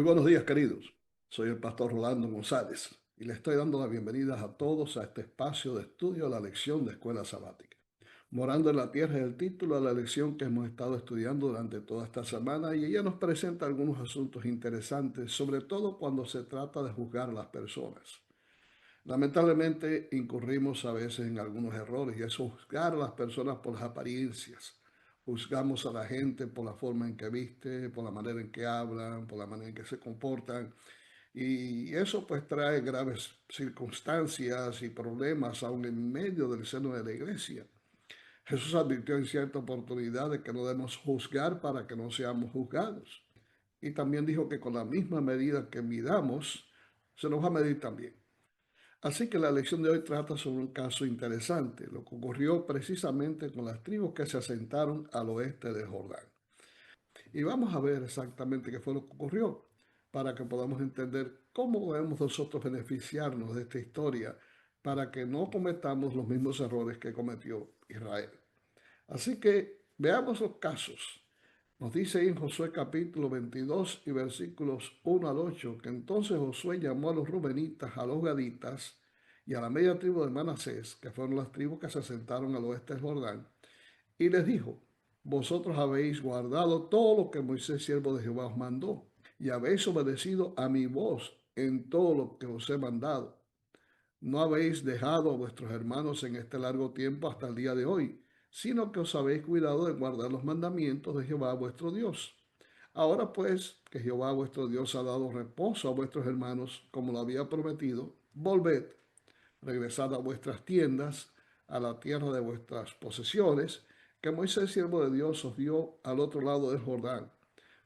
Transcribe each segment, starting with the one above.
Muy buenos días, queridos. Soy el pastor Rolando González y le estoy dando la bienvenida a todos a este espacio de estudio de la lección de Escuela Sabática. Morando en la Tierra es el título de la lección que hemos estado estudiando durante toda esta semana y ella nos presenta algunos asuntos interesantes, sobre todo cuando se trata de juzgar a las personas. Lamentablemente incurrimos a veces en algunos errores y es juzgar a las personas por las apariencias. Juzgamos a la gente por la forma en que viste, por la manera en que hablan, por la manera en que se comportan. Y eso pues trae graves circunstancias y problemas aún en medio del seno de la iglesia. Jesús advirtió en cierta oportunidad de que no debemos juzgar para que no seamos juzgados. Y también dijo que con la misma medida que midamos, se nos va a medir también. Así que la lección de hoy trata sobre un caso interesante, lo que ocurrió precisamente con las tribus que se asentaron al oeste del Jordán. Y vamos a ver exactamente qué fue lo que ocurrió para que podamos entender cómo podemos nosotros beneficiarnos de esta historia para que no cometamos los mismos errores que cometió Israel. Así que veamos los casos. Nos dice en Josué capítulo 22 y versículos 1 al 8 que entonces Josué llamó a los rubenitas, a los gaditas y a la media tribu de Manasés, que fueron las tribus que se asentaron al oeste del Jordán, y les dijo: vosotros habéis guardado todo lo que Moisés, siervo de Jehová, os mandó, y habéis obedecido a mi voz en todo lo que os he mandado. No habéis dejado a vuestros hermanos en este largo tiempo hasta el día de hoy, sino que os habéis cuidado de guardar los mandamientos de Jehová vuestro Dios. Ahora pues, que Jehová vuestro Dios ha dado reposo a vuestros hermanos, como lo había prometido, volved, regresad a vuestras tiendas, a la tierra de vuestras posesiones, que Moisés, siervo de Dios, os dio al otro lado del Jordán.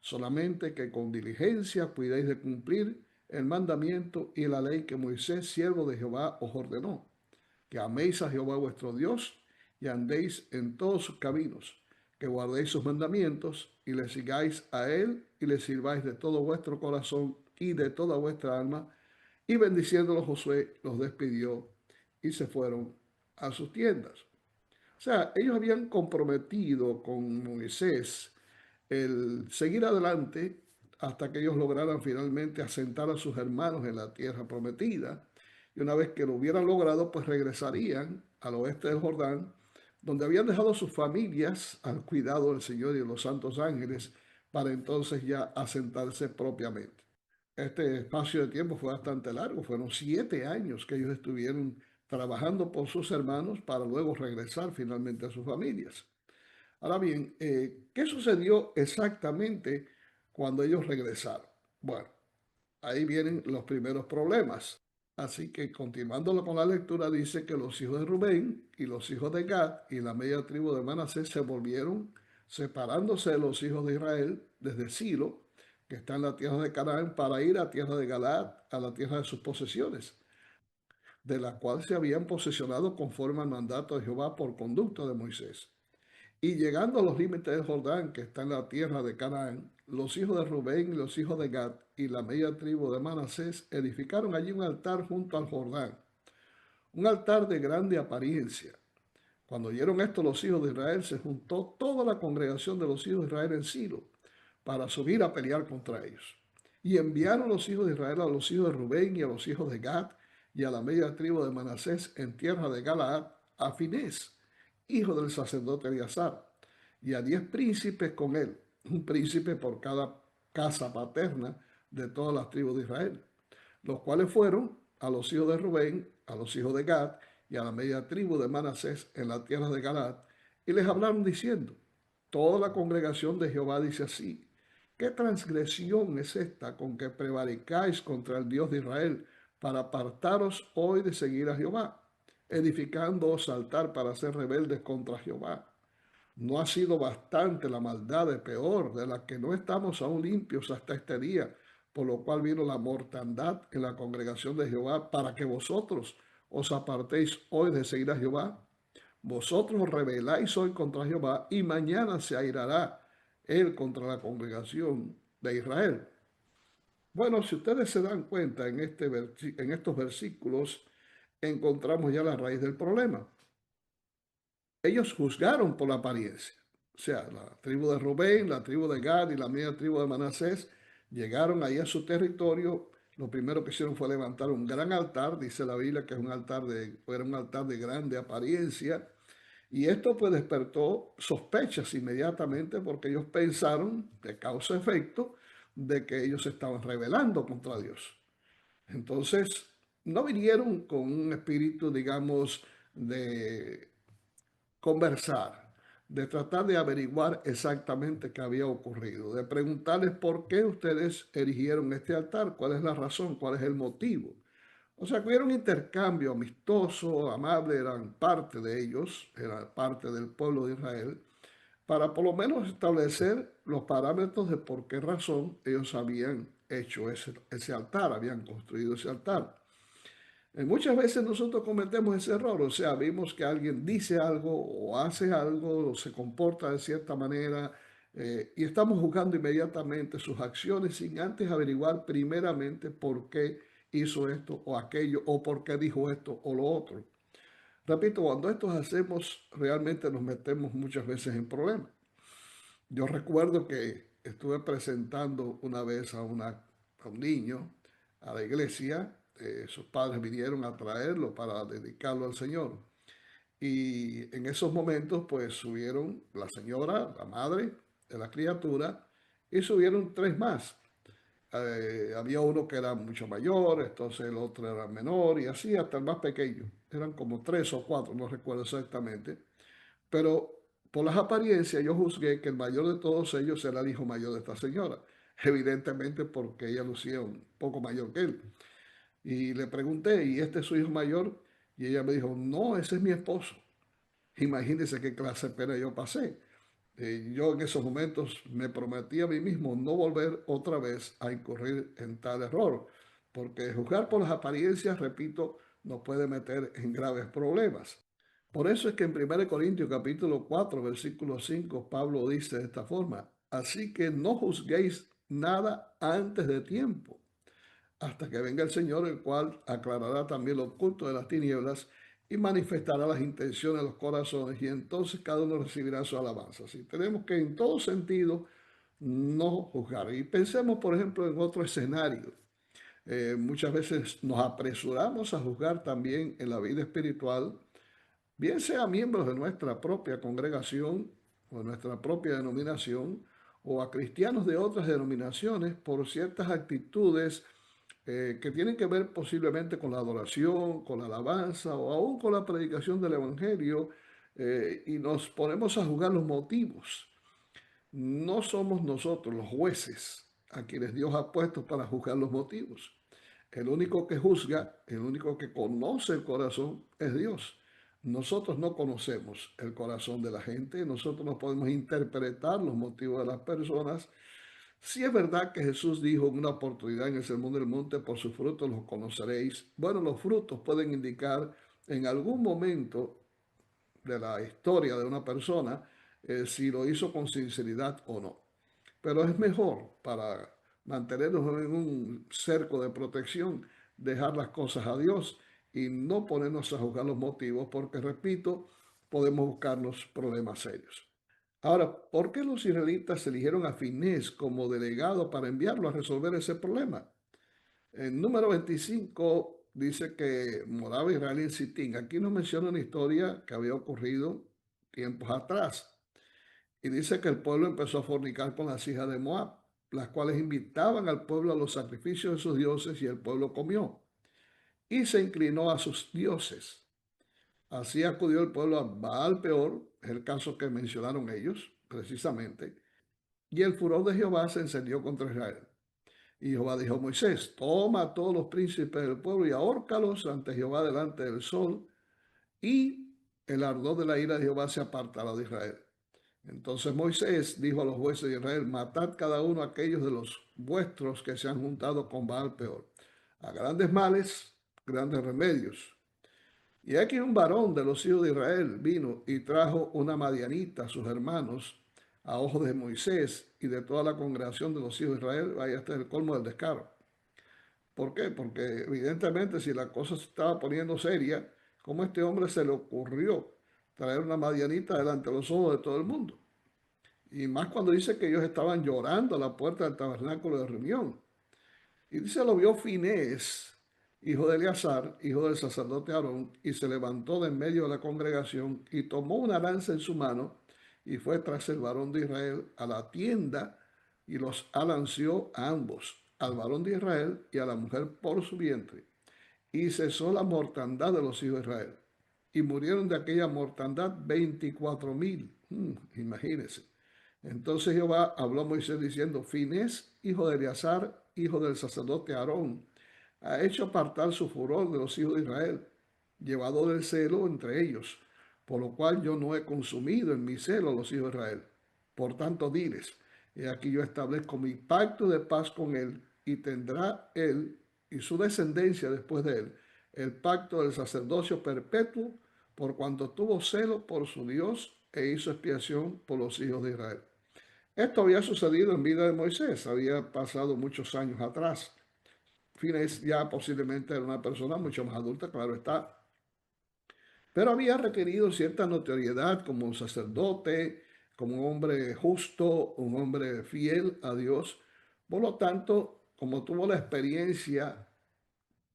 Solamente que con diligencia cuidéis de cumplir el mandamiento y la ley que Moisés, siervo de Jehová, os ordenó, que améis a Jehová vuestro Dios y andéis en todos sus caminos, que guardéis sus mandamientos y le sigáis a él y le sirváis de todo vuestro corazón y de toda vuestra alma. Y bendiciéndolos, Josué los despidió y se fueron a sus tiendas. O sea, ellos habían comprometido con Moisés el seguir adelante hasta que ellos lograran finalmente asentar a sus hermanos en la tierra prometida. Y una vez que lo hubieran logrado, pues regresarían al oeste del Jordán, donde habían dejado sus familias al cuidado del Señor y de los santos ángeles, para entonces ya asentarse propiamente. Este espacio de tiempo fue bastante largo, fueron 7 años que ellos estuvieron trabajando por sus hermanos para luego regresar finalmente a sus familias. Ahora bien, ¿qué sucedió exactamente cuando ellos regresaron? Bueno, ahí vienen los primeros problemas. Así que continuando con la lectura, dice que los hijos de Rubén y los hijos de Gad y la media tribu de Manasés se volvieron, separándose de los hijos de Israel desde Silo, que está en la tierra de Canaán, para ir a tierra de Galaad, a la tierra de sus posesiones, de la cual se habían posesionado conforme al mandato de Jehová por conducta de Moisés. Y llegando a los límites del Jordán, que está en la tierra de Canaán, los hijos de Rubén y los hijos de Gad y la media tribu de Manasés edificaron allí un altar junto al Jordán, un altar de grande apariencia. Cuando oyeron esto los hijos de Israel, se juntó toda la congregación de los hijos de Israel en Silo para subir a pelear contra ellos. Y enviaron los hijos de Israel a los hijos de Rubén y a los hijos de Gad y a la media tribu de Manasés en tierra de Galaad a Finés, hijo del sacerdote Eleazar, y a 10 príncipes con él, un príncipe por cada casa paterna de todas las tribus de Israel, los cuales fueron a los hijos de Rubén, a los hijos de Gad y a la media tribu de Manasés en la tierra de Galaad, y les hablaron diciendo: toda la congregación de Jehová dice así: ¿qué transgresión es esta con que prevaricáis contra el Dios de Israel para apartaros hoy de seguir a Jehová, edificándoos altar para ser rebeldes contra Jehová? ¿No ha sido bastante la maldad de peor, de la que no estamos aún limpios hasta este día, por lo cual vino la mortandad en la congregación de Jehová, para que vosotros os apartéis hoy de seguir a Jehová? Vosotros os rebeláis hoy contra Jehová, y mañana se airará él contra la congregación de Israel. Bueno, si ustedes se dan cuenta en estos versículos, encontramos ya la raíz del problema. Ellos juzgaron por la apariencia. O sea, la tribu de Rubén, la tribu de Gad y la media tribu de Manasés Llegaron ahí a su territorio. Lo primero que hicieron fue levantar un gran altar. Dice la Biblia que es un altar era un altar de grande apariencia. Y esto pues despertó sospechas inmediatamente porque ellos pensaron, de causa-efecto, de que ellos se estaban rebelando contra Dios. Entonces, no vinieron con un espíritu, digamos, de conversar, de tratar de averiguar exactamente qué había ocurrido, de preguntarles por qué ustedes erigieron este altar, cuál es la razón, cuál es el motivo. O sea, que hubiera un intercambio amistoso, amable, eran parte de ellos, era parte del pueblo de Israel, para por lo menos establecer los parámetros de por qué razón ellos habían hecho ese altar, habían construido ese altar. Muchas veces nosotros cometemos ese error, o sea, vimos que alguien dice algo o hace algo o se comporta de cierta manera y estamos juzgando inmediatamente sus acciones sin antes averiguar primeramente por qué hizo esto o aquello o por qué dijo esto o lo otro. Repito, cuando esto hacemos, realmente nos metemos muchas veces en problemas. Yo recuerdo que estuve presentando una vez a un niño a la iglesia. Sus padres vinieron a traerlo para dedicarlo al Señor. Y en esos momentos, pues subieron la señora, la madre de la criatura, y subieron tres más. Había uno que era mucho mayor, entonces el otro era menor, y así hasta el más pequeño. Eran como tres o cuatro, no recuerdo exactamente. Pero por las apariencias yo juzgué que el mayor de todos ellos era el hijo mayor de esta señora, evidentemente porque ella lucía un poco mayor que él. Y le pregunté, ¿y este es su hijo mayor? Y ella me dijo, no, ese es mi esposo. Imagínense qué clase de pena yo pasé. Yo en esos momentos me prometí a mí mismo no volver otra vez a incurrir en tal error, porque juzgar por las apariencias, repito, nos puede meter en graves problemas. Por eso es que en 1 Corintios capítulo 4 versículo 5 Pablo dice de esta forma, así que no juzguéis nada antes de tiempo, hasta que venga el Señor, el cual aclarará también lo oculto de las tinieblas y manifestará las intenciones de los corazones, y entonces cada uno recibirá su alabanza. Así tenemos que en todo sentido no juzgar. Y pensemos, por ejemplo, en otro escenario. Muchas veces nos apresuramos a juzgar también en la vida espiritual, bien sea miembros de nuestra propia congregación o de nuestra propia denominación, o a cristianos de otras denominaciones por ciertas actitudes que tienen que ver posiblemente con la adoración, con la alabanza o aún con la predicación del Evangelio, y nos ponemos a juzgar los motivos. No somos nosotros los jueces a quienes Dios ha puesto para juzgar los motivos. El único que juzga, el único que conoce el corazón es Dios. Nosotros no conocemos el corazón de la gente, nosotros no podemos interpretar los motivos de las personas. Si es verdad que Jesús dijo en una oportunidad en el Sermón del Monte, por sus frutos los conoceréis. Bueno, los frutos pueden indicar en algún momento de la historia de una persona si lo hizo con sinceridad o no. Pero es mejor para mantenernos en un cerco de protección, dejar las cosas a Dios y no ponernos a juzgar los motivos, porque, repito, podemos buscarnos problemas serios. Ahora, ¿por qué los israelitas eligieron a Finés como delegado para enviarlo a resolver ese problema? En número 25 dice que moraba Israel en Sitín. Aquí nos menciona una historia que había ocurrido tiempos atrás. Y dice que el pueblo empezó a fornicar con las hijas de Moab, las cuales invitaban al pueblo a los sacrificios de sus dioses y el pueblo comió. Y se inclinó a sus dioses. Así acudió el pueblo a Baal Peor, es el caso que mencionaron ellos, precisamente, y el furor de Jehová se encendió contra Israel. Y Jehová dijo a Moisés, toma a todos los príncipes del pueblo y ahórcalos ante Jehová delante del sol, y el ardor de la ira de Jehová se apartará de Israel. Entonces Moisés dijo a los jueces de Israel, matad cada uno a aquellos de los vuestros que se han juntado con Baal Peor. A grandes males, grandes remedios. Y aquí un varón de los hijos de Israel vino y trajo una madianita a sus hermanos a ojos de Moisés y de toda la congregación de los hijos de Israel. Vaya, este es el colmo del descaro. ¿Por qué? Porque evidentemente si la cosa se estaba poniendo seria, ¿cómo a este hombre se le ocurrió traer una madianita delante de los ojos de todo el mundo? Y más cuando dice que ellos estaban llorando a la puerta del tabernáculo de reunión. Y dice, lo vio Finés, hijo de Eleazar, hijo del sacerdote Aarón, y se levantó de en medio de la congregación y tomó una lanza en su mano y fue tras el varón de Israel a la tienda y los alanceó a ambos, al varón de Israel y a la mujer por su vientre. Y cesó la mortandad de los hijos de Israel. Y murieron de aquella mortandad 24,000. Imagínense. Entonces Jehová habló a Moisés diciendo, Finés, hijo de Eleazar, hijo del sacerdote Aarón, ha hecho apartar su furor de los hijos de Israel, llevado del celo entre ellos, por lo cual yo no he consumido en mi celo a los hijos de Israel. Por tanto, diles, he aquí yo establezco mi pacto de paz con él, y tendrá él y su descendencia después de él el pacto del sacerdocio perpetuo, por cuanto tuvo celo por su Dios e hizo expiación por los hijos de Israel. Esto había sucedido en vida de Moisés, había pasado muchos años atrás. Fines ya posiblemente era una persona mucho más adulta, claro está, pero había requerido cierta notoriedad como un sacerdote, como un hombre justo, un hombre fiel a Dios. Por lo tanto, como tuvo la experiencia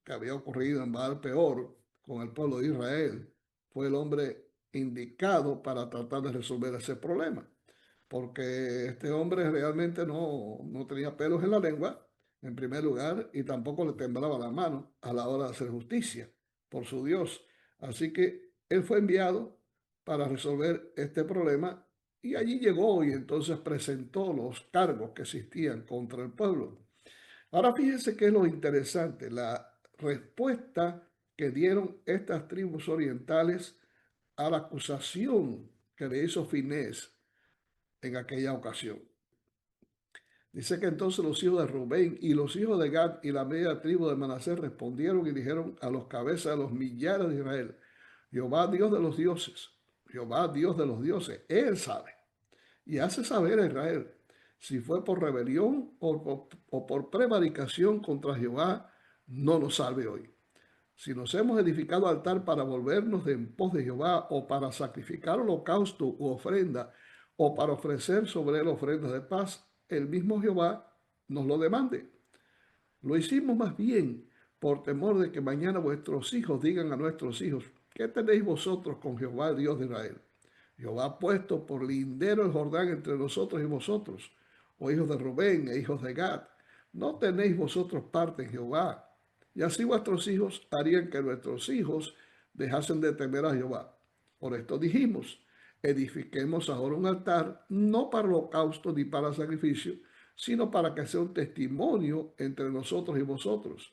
que había ocurrido en Baal Peor con el pueblo de Israel, fue el hombre indicado para tratar de resolver ese problema, porque este hombre realmente no tenía pelos en la lengua, en primer lugar, y tampoco le temblaba la mano a la hora de hacer justicia por su Dios. Así que él fue enviado para resolver este problema y allí llegó y entonces presentó los cargos que existían contra el pueblo. Ahora fíjense qué es lo interesante, la respuesta que dieron estas tribus orientales a la acusación que le hizo Finés en aquella ocasión. Dice que entonces los hijos de Rubén y los hijos de Gad y la media tribu de Manasés respondieron y dijeron a los cabezas de los millares de Israel, Jehová Dios de los dioses, Jehová Dios de los dioses, Él sabe y hace saber a Israel si fue por rebelión o por prevaricación contra Jehová, no nos salve hoy. Si nos hemos edificado altar para volvernos de en pos de Jehová, o para sacrificar holocausto u ofrenda, o para ofrecer sobre él ofrendas de paz, el mismo Jehová nos lo demande. Lo hicimos más bien por temor de que mañana vuestros hijos digan a nuestros hijos, ¿qué tenéis vosotros con Jehová, Dios de Israel? Jehová ha puesto por lindero el Jordán entre nosotros y vosotros, oh hijos de Rubén e hijos de Gad. No tenéis vosotros parte en Jehová. Y así vuestros hijos harían que nuestros hijos dejasen de temer a Jehová. Por esto dijimos, edifiquemos ahora un altar, no para holocausto ni para sacrificio, sino para que sea un testimonio entre nosotros y vosotros,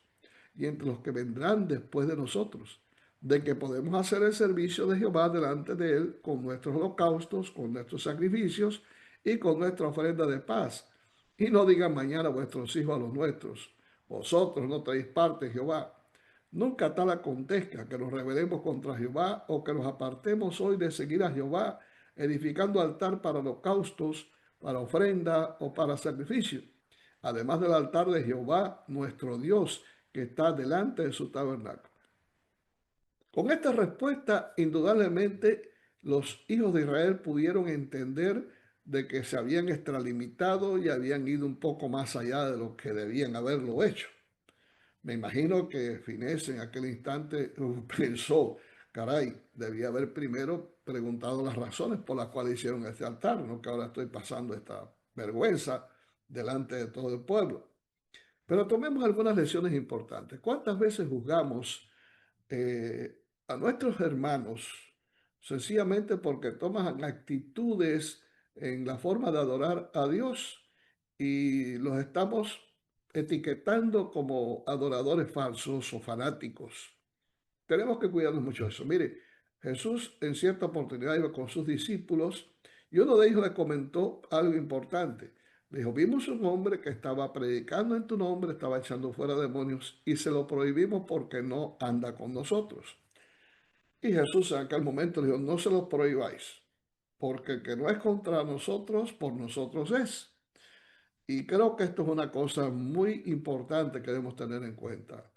y entre los que vendrán después de nosotros, de que podemos hacer el servicio de Jehová delante de él con nuestros holocaustos, con nuestros sacrificios y con nuestra ofrenda de paz. Y no digan mañana vuestros hijos a los nuestros, vosotros no tenéis parte en Jehová. Nunca tal acontezca que nos rebelemos contra Jehová o que nos apartemos hoy de seguir a Jehová, edificando altar para holocaustos, para ofrenda o para sacrificio, además del altar de Jehová, nuestro Dios, que está delante de su tabernáculo. Con esta respuesta, indudablemente, los hijos de Israel pudieron entender de que se habían extralimitado y habían ido un poco más allá de lo que debían haberlo hecho. Me imagino que Finés en aquel instante pensó, caray, debía haber primero preguntado las razones por las cuales hicieron este altar, no que ahora estoy pasando esta vergüenza delante de todo el pueblo. Pero tomemos algunas lecciones importantes. ¿Cuántas veces juzgamos a nuestros hermanos sencillamente porque toman actitudes en la forma de adorar a Dios y los estamos etiquetando como adoradores falsos o fanáticos? Tenemos que cuidarnos mucho de eso. Mire, Jesús en cierta oportunidad iba con sus discípulos y uno de ellos le comentó algo importante. Le dijo, vimos un hombre que estaba predicando en tu nombre, estaba echando fuera demonios y se lo prohibimos porque no anda con nosotros. Y Jesús en aquel momento le dijo, no se lo prohibáis, porque el que no es contra nosotros, por nosotros es. Y creo que esto es una cosa muy importante que debemos tener en cuenta.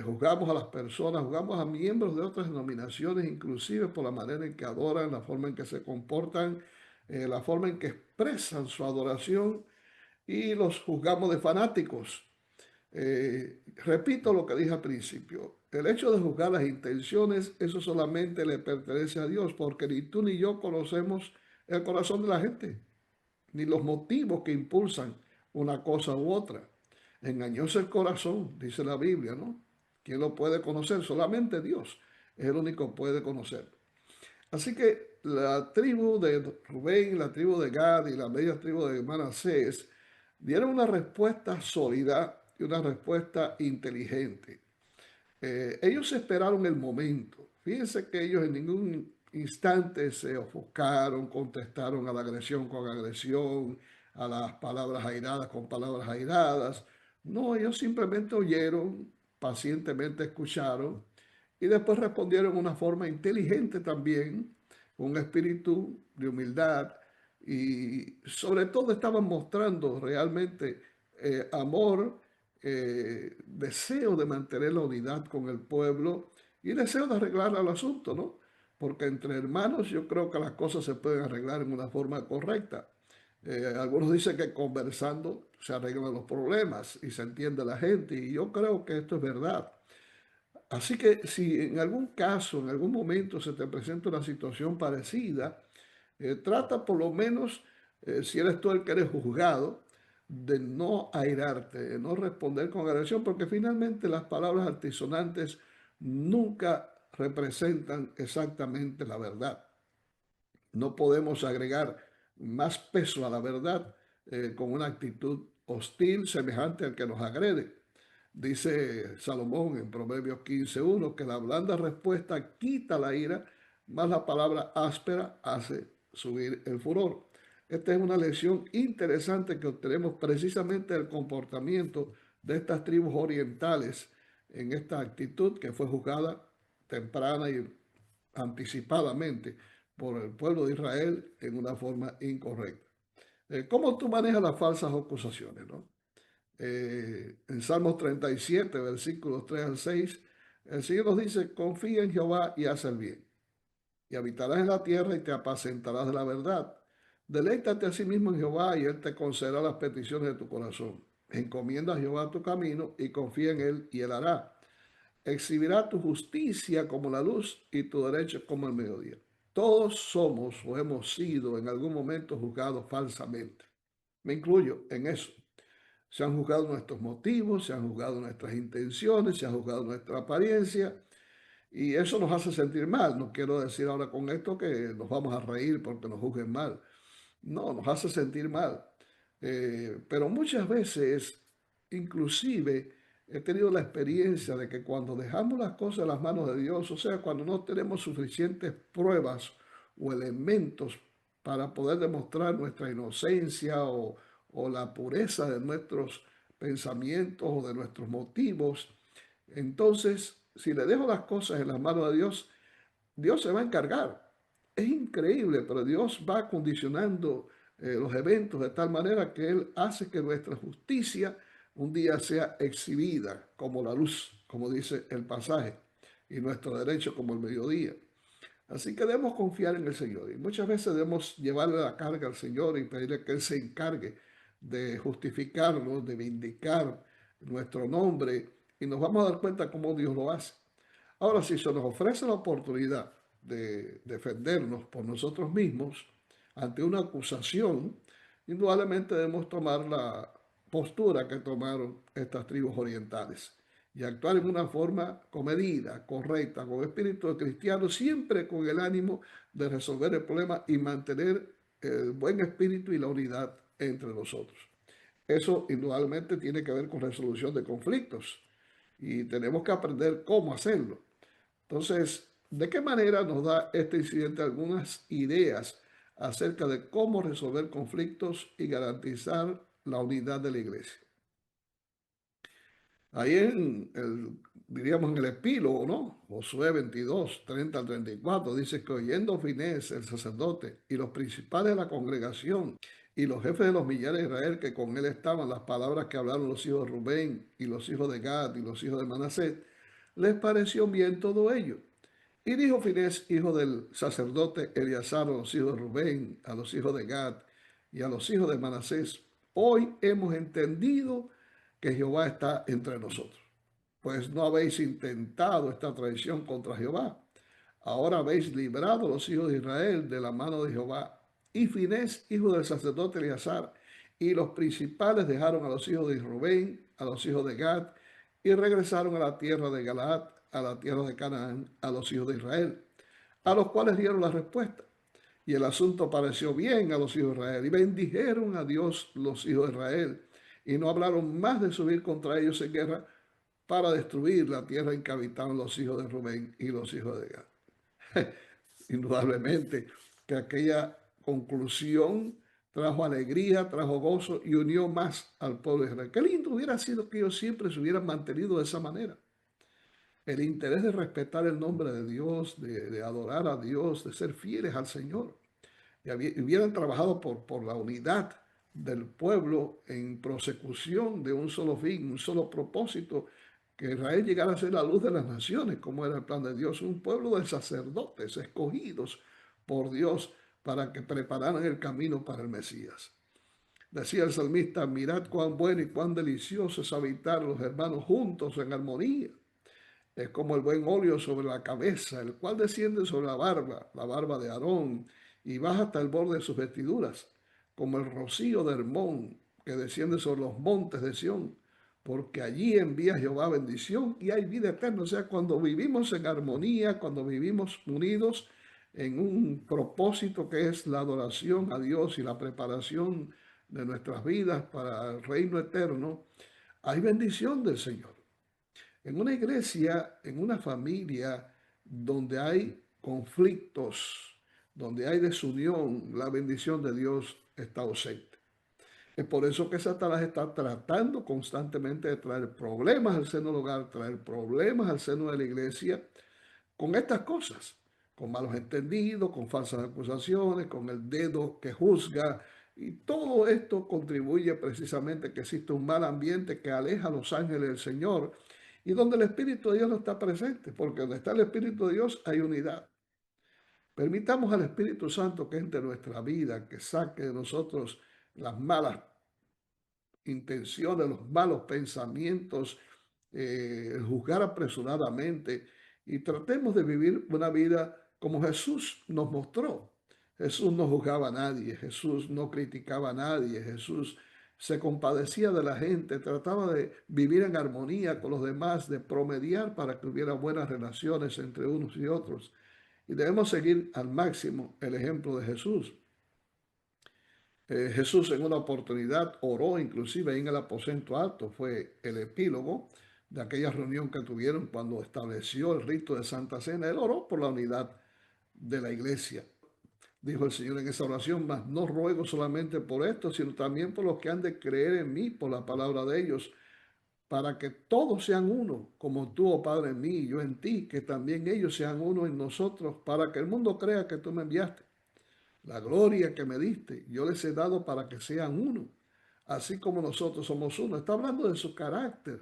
Juzgamos a las personas, juzgamos a miembros de otras denominaciones, inclusive por la manera en que adoran, la forma en que se comportan, la forma en que expresan su adoración y los juzgamos de fanáticos. Repito lo que dije al principio, el hecho de juzgar las intenciones, eso solamente le pertenece a Dios, porque ni tú ni yo conocemos el corazón de la gente, ni los motivos que impulsan una cosa u otra. Engañoso el corazón, dice la Biblia, ¿no? ¿Quién lo puede conocer? Solamente Dios es el único que puede conocer. Así que la tribu de Rubén, la tribu de Gad y la media tribu de Manasés dieron una respuesta sólida y una respuesta inteligente. Ellos esperaron el momento. Fíjense que ellos en ningún instante se ofuscaron, contestaron a la agresión con agresión, a las palabras airadas con palabras airadas. No, ellos simplemente oyeron, pacientemente escucharon y después respondieron de una forma inteligente también, con un espíritu de humildad y sobre todo estaban mostrando realmente amor, deseo de mantener la unidad con el pueblo y deseo de arreglar el asunto, ¿no? Porque entre hermanos yo creo que las cosas se pueden arreglar en una forma correcta. Algunos dicen que conversando se arreglan los problemas y se entiende la gente y yo creo que esto es verdad. Así que si en algún caso, en algún momento se te presenta una situación parecida, trata por lo menos, si eres tú el que eres juzgado, de no airarte, de no responder con agresión, porque finalmente las palabras altisonantes nunca representan exactamente la verdad. No podemos agregar más peso a la verdad con una actitud hostil semejante al que nos agrede. Dice Salomón en Proverbios 15:1 que la blanda respuesta quita la ira, más la palabra áspera hace subir el furor. Esta es una lección interesante que obtenemos precisamente del comportamiento de estas tribus orientales en esta actitud que fue juzgada temprana y anticipadamente por el pueblo de Israel en una forma incorrecta. ¿Cómo tú manejas las falsas acusaciones, no? En Salmos 37, versículos 3 al 6, el Señor nos dice, confía en Jehová y haz el bien, y habitarás en la tierra y te apacentarás de la verdad. Deleítate a sí mismo en Jehová y Él te concederá las peticiones de tu corazón. Encomienda a Jehová tu camino y confía en Él y Él hará. Exhibirá tu justicia como la luz y tu derecho como el mediodía. Todos somos o hemos sido en algún momento juzgados falsamente. Me incluyo en eso. Se han juzgado nuestros motivos, se han juzgado nuestras intenciones, se ha juzgado nuestra apariencia y eso nos hace sentir mal. No quiero decir ahora con esto que nos vamos a reír porque nos juzguen mal. No, nos hace sentir mal. Pero muchas veces, inclusive, he tenido la experiencia de que cuando dejamos las cosas en las manos de Dios, o sea, cuando no tenemos suficientes pruebas o elementos para poder demostrar nuestra inocencia o la pureza de nuestros pensamientos o de nuestros motivos, entonces, si le dejo las cosas en las manos de Dios, Dios se va a encargar. Es increíble, pero Dios va condicionando los eventos de tal manera que Él hace que nuestra justicia un día sea exhibida como la luz, como dice el pasaje, y nuestro derecho como el mediodía. Así que debemos confiar en el Señor y muchas veces debemos llevarle la carga al Señor y pedirle que Él se encargue de justificarnos, de vindicar nuestro nombre y nos vamos a dar cuenta cómo Dios lo hace. Ahora, si se nos ofrece la oportunidad de defendernos por nosotros mismos ante una acusación, indudablemente debemos tomar la postura que tomaron estas tribus orientales y actuar en una forma comedida, correcta, con espíritu de cristiano, siempre con el ánimo de resolver el problema y mantener el buen espíritu y la unidad entre nosotros. Eso indudablemente tiene que ver con resolución de conflictos y tenemos que aprender cómo hacerlo. Entonces, ¿de qué manera nos da este incidente algunas ideas acerca de cómo resolver conflictos y garantizar la unidad de la iglesia? Ahí diríamos en el epílogo, ¿no? Josué 22, 30 al 34, dice que oyendo Finés, el sacerdote, y los principales de la congregación, y los jefes de los millares de Israel que con él estaban, las palabras que hablaron los hijos de Rubén, y los hijos de Gad, y los hijos de Manasés, les pareció bien todo ello. Y dijo Finés, hijo del sacerdote Eleazar, a los hijos de Rubén, a los hijos de Gad y a los hijos de Manasés: hoy hemos entendido que Jehová está entre nosotros, pues no habéis intentado esta traición contra Jehová. Ahora habéis librado a los hijos de Israel de la mano de Jehová. Y Finés, hijo del sacerdote Eleazar, y los principales dejaron a los hijos de Rubén, a los hijos de Gad, y regresaron a la tierra de Galaad, a la tierra de Canaán, a los hijos de Israel, a los cuales dieron la respuesta. Y el asunto pareció bien a los hijos de Israel, y bendijeron a Dios los hijos de Israel, y no hablaron más de subir contra ellos en guerra para destruir la tierra en que habitaban los hijos de Rubén y los hijos de Gad. Indudablemente que aquella conclusión trajo alegría, trajo gozo y unió más al pueblo de Israel. Qué lindo hubiera sido que ellos siempre se hubieran mantenido de esa manera. El interés de respetar el nombre de Dios, de adorar a Dios, de ser fieles al Señor. Y hubieran trabajado por la unidad del pueblo en prosecución de un solo fin, un solo propósito, que Israel llegara a ser la luz de las naciones, como era el plan de Dios, un pueblo de sacerdotes escogidos por Dios para que prepararan el camino para el Mesías. Decía el salmista: mirad cuán bueno y cuán delicioso es habitar los hermanos juntos en armonía. Es como el buen óleo sobre la cabeza, el cual desciende sobre la barba de Aarón, y baja hasta el borde de sus vestiduras, como el rocío de Hermón, que desciende sobre los montes de Sión, porque allí envía Jehová bendición y hay vida eterna. O sea, cuando vivimos en armonía, cuando vivimos unidos en un propósito que es la adoración a Dios y la preparación de nuestras vidas para el reino eterno, hay bendición del Señor. En una iglesia, en una familia donde hay conflictos, donde hay desunión, la bendición de Dios está ausente. Es por eso que Satanás está tratando constantemente de traer problemas al seno del hogar, traer problemas al seno de la iglesia con estas cosas, con malos entendidos, con falsas acusaciones, con el dedo que juzga. Y todo esto contribuye precisamente a que existe un mal ambiente que aleja a los ángeles del Señor y donde el Espíritu de Dios no está presente, porque donde está el Espíritu de Dios hay unidad. Permitamos al Espíritu Santo que entre en nuestra vida, que saque de nosotros las malas intenciones, los malos pensamientos, juzgar apresuradamente, y tratemos de vivir una vida como Jesús nos mostró. Jesús no juzgaba a nadie, Jesús no criticaba a nadie, Jesús se compadecía de la gente, trataba de vivir en armonía con los demás, de promediar para que hubiera buenas relaciones entre unos y otros. Y debemos seguir al máximo el ejemplo de Jesús. Jesús en una oportunidad oró inclusive en el aposento alto, fue el epílogo de aquella reunión que tuvieron cuando estableció el rito de Santa Cena. Él oró por la unidad de la iglesia. Dijo el Señor en esa oración: mas no ruego solamente por esto, sino también por los que han de creer en mí por la palabra de ellos, para que todos sean uno, como tú, oh Padre, en mí y yo en ti, que también ellos sean uno en nosotros, para que el mundo crea que tú me enviaste. La gloria que me diste, yo les he dado para que sean uno, así como nosotros somos uno. Está hablando de su carácter.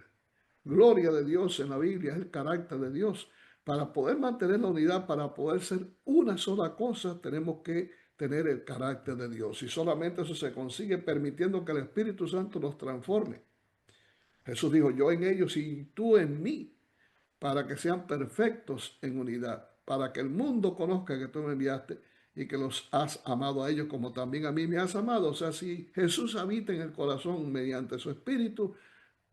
Gloria de Dios en la Biblia es el carácter de Dios. Para poder mantener la unidad, para poder ser una sola cosa, tenemos que tener el carácter de Dios. Y solamente eso se consigue permitiendo que el Espíritu Santo nos transforme. Jesús dijo: yo en ellos y tú en mí, para que sean perfectos en unidad, para que el mundo conozca que tú me enviaste y que los has amado a ellos como también a mí me has amado. O sea, si Jesús habita en el corazón mediante su Espíritu,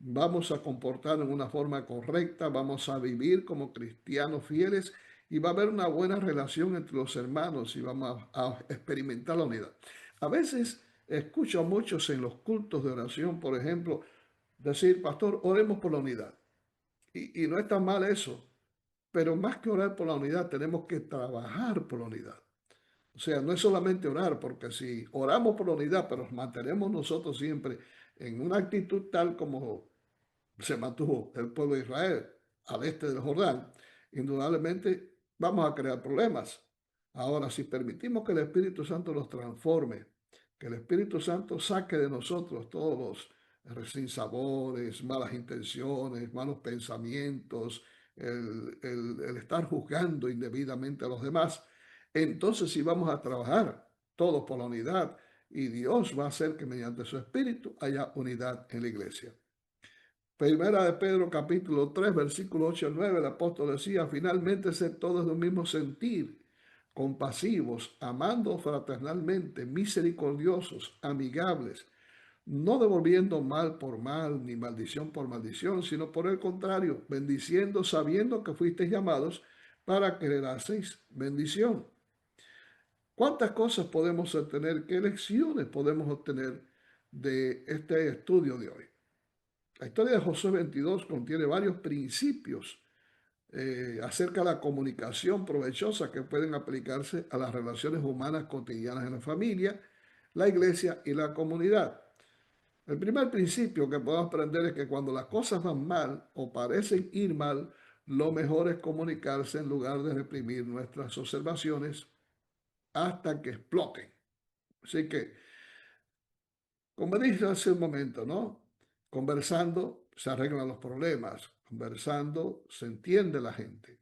vamos a comportarnos en una forma correcta, vamos a vivir como cristianos fieles y va a haber una buena relación entre los hermanos y vamos a experimentar la unidad. A veces escucho a muchos en los cultos de oración, por ejemplo, decir: pastor, oremos por la unidad. Y no está mal eso, pero más que orar por la unidad, tenemos que trabajar por la unidad. O sea, no es solamente orar, porque si oramos por la unidad, pero nos mantenemos nosotros siempre en una actitud tal como se mantuvo el pueblo de Israel al este del Jordán, indudablemente vamos a crear problemas. Ahora, si permitimos que el Espíritu Santo nos transforme, que el Espíritu Santo saque de nosotros todos los sinsabores, malas intenciones, malos pensamientos, el estar juzgando indebidamente a los demás. Entonces, si vamos a trabajar todos por la unidad, y Dios va a hacer que mediante su Espíritu haya unidad en la iglesia. Primera de Pedro capítulo 3 versículo 8 al 9, el apóstol decía: finalmente sed todos de un mismo sentir, compasivos, amando fraternalmente, misericordiosos, amigables, no devolviendo mal por mal, ni maldición por maldición, sino por el contrario, bendiciendo, sabiendo que fuisteis llamados para que heredaseis bendición. ¿Cuántas cosas podemos obtener? ¿Qué lecciones podemos obtener de este estudio de hoy? La historia de Josué 22 contiene varios principios acerca de la comunicación provechosa que pueden aplicarse a las relaciones humanas cotidianas en la familia, la iglesia y la comunidad. El primer principio que podemos aprender es que cuando las cosas van mal o parecen ir mal, lo mejor es comunicarse en lugar de reprimir nuestras observaciones hasta que exploten. Así que, como dije hace un momento, ¿no? Conversando se arreglan los problemas, conversando se entiende la gente.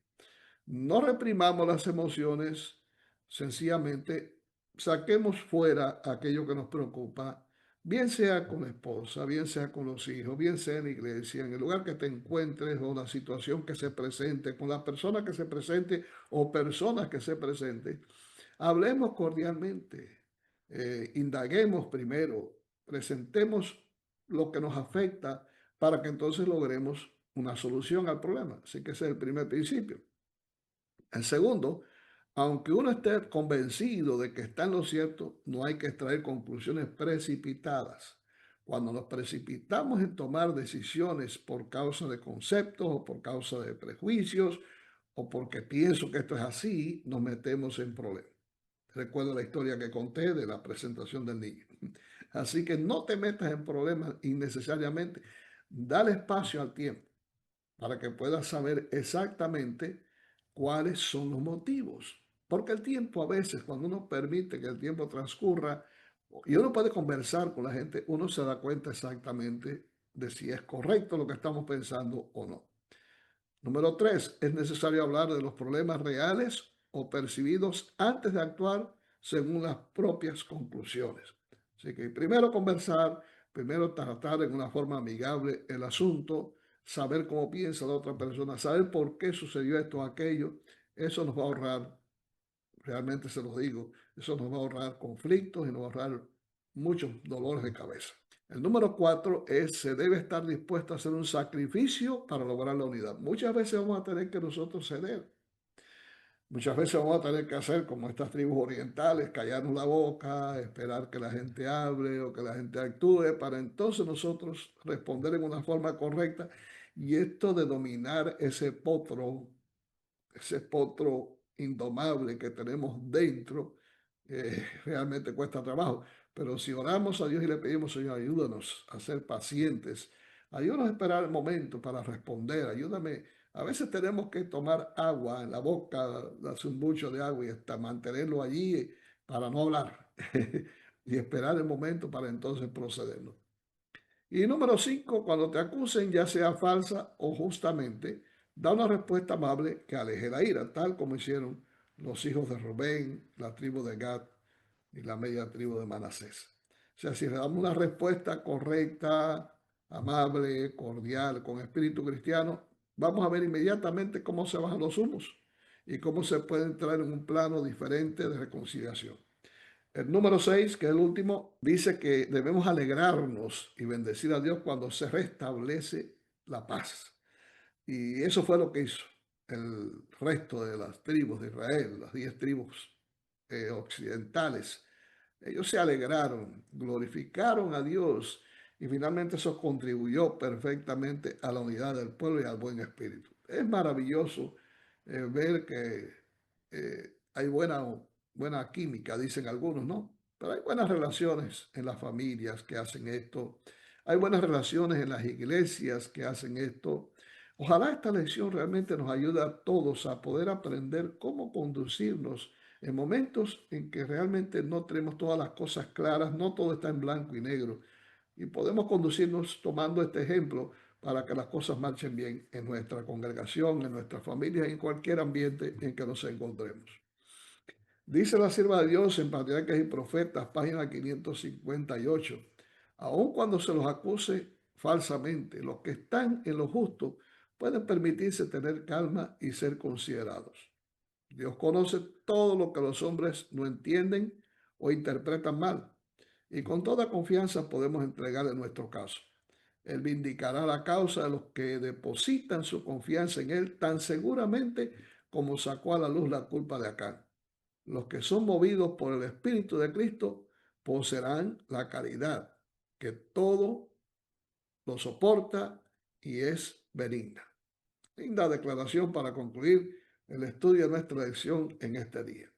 No reprimamos las emociones, sencillamente saquemos fuera aquello que nos preocupa, bien sea con la esposa, bien sea con los hijos, bien sea en la iglesia, en el lugar que te encuentres o la situación que se presente, con la persona que se presente o personas que se presenten. Hablemos cordialmente, indaguemos primero, presentemos lo que nos afecta para que entonces logremos una solución al problema. Así que ese es el primer principio. El segundo, aunque uno esté convencido de que está en lo cierto, no hay que extraer conclusiones precipitadas. Cuando nos precipitamos en tomar decisiones por causa de conceptos o por causa de prejuicios o porque pienso que esto es así, nos metemos en problemas. Recuerdo la historia que conté de la presentación del niño. Así que no te metas en problemas innecesariamente. Dale espacio al tiempo para que puedas saber exactamente cuáles son los motivos. Porque el tiempo a veces, cuando uno permite que el tiempo transcurra y uno puede conversar con la gente, uno se da cuenta exactamente de si es correcto lo que estamos pensando o no. Número 3, es necesario hablar de los problemas reales o percibidos antes de actuar según las propias conclusiones. Así que primero conversar, primero tratar en una forma amigable el asunto, saber cómo piensa la otra persona, saber por qué sucedió esto o aquello. Eso nos va a ahorrar, realmente se los digo, eso nos va a ahorrar conflictos y nos va a ahorrar muchos dolores de cabeza. El número 4 es: se debe estar dispuesto a hacer un sacrificio para lograr la unidad. Muchas veces vamos a tener que nosotros ceder. Muchas veces vamos a tener que hacer como estas tribus orientales, callarnos la boca, esperar que la gente hable o que la gente actúe para entonces nosotros responder en una forma correcta. Y esto de dominar ese potro indomable que tenemos dentro, realmente cuesta trabajo. Pero si oramos a Dios y le pedimos: Señor, ayúdanos a ser pacientes, ayúdanos a esperar el momento para responder, ayúdame. A veces tenemos que tomar agua en la boca, darse un bucho de agua y hasta mantenerlo allí para no hablar y esperar el momento para entonces procedernos. Y número 5, cuando te acusen, ya sea falsa o justamente, da una respuesta amable que aleje la ira, tal como hicieron los hijos de Rubén, la tribu de Gad y la media tribu de Manasés. O sea, si le damos una respuesta correcta, amable, cordial, con espíritu cristiano, vamos a ver inmediatamente cómo se bajan los humos y cómo se puede entrar en un plano diferente de reconciliación. El número 6, que es el último, dice que debemos alegrarnos y bendecir a Dios cuando se restablece la paz. Y eso fue lo que hizo el resto de las tribus de Israel, las 10 tribus occidentales. Ellos se alegraron, glorificaron a Dios y finalmente eso contribuyó perfectamente a la unidad del pueblo y al buen espíritu. Es maravilloso ver que hay buena química, dicen algunos, ¿no? Pero hay buenas relaciones en las familias que hacen esto. Hay buenas relaciones en las iglesias que hacen esto. Ojalá esta lección realmente nos ayude a todos a poder aprender cómo conducirnos en momentos en que realmente no tenemos todas las cosas claras, no todo está en blanco y negro. Y podemos conducirnos tomando este ejemplo para que las cosas marchen bien en nuestra congregación, en nuestra familia, en cualquier ambiente en que nos encontremos. Dice la sierva de Dios en Patriarcas y Profetas, página 558, aun cuando se los acuse falsamente, los que están en lo justo pueden permitirse tener calma y ser considerados. Dios conoce todo lo que los hombres no entienden o interpretan mal, y con toda confianza podemos entregarle nuestro caso. Él vindicará la causa de los que depositan su confianza en Él tan seguramente como sacó a la luz la culpa de Acán. Los que son movidos por el Espíritu de Cristo poseerán la caridad, que todo lo soporta y es benigna. Linda declaración para concluir el estudio de nuestra lección en este día.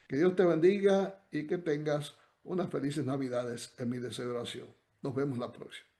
Que Dios te bendiga y que tengas unas felices Navidades en mi deseo de oración. Nos vemos la próxima.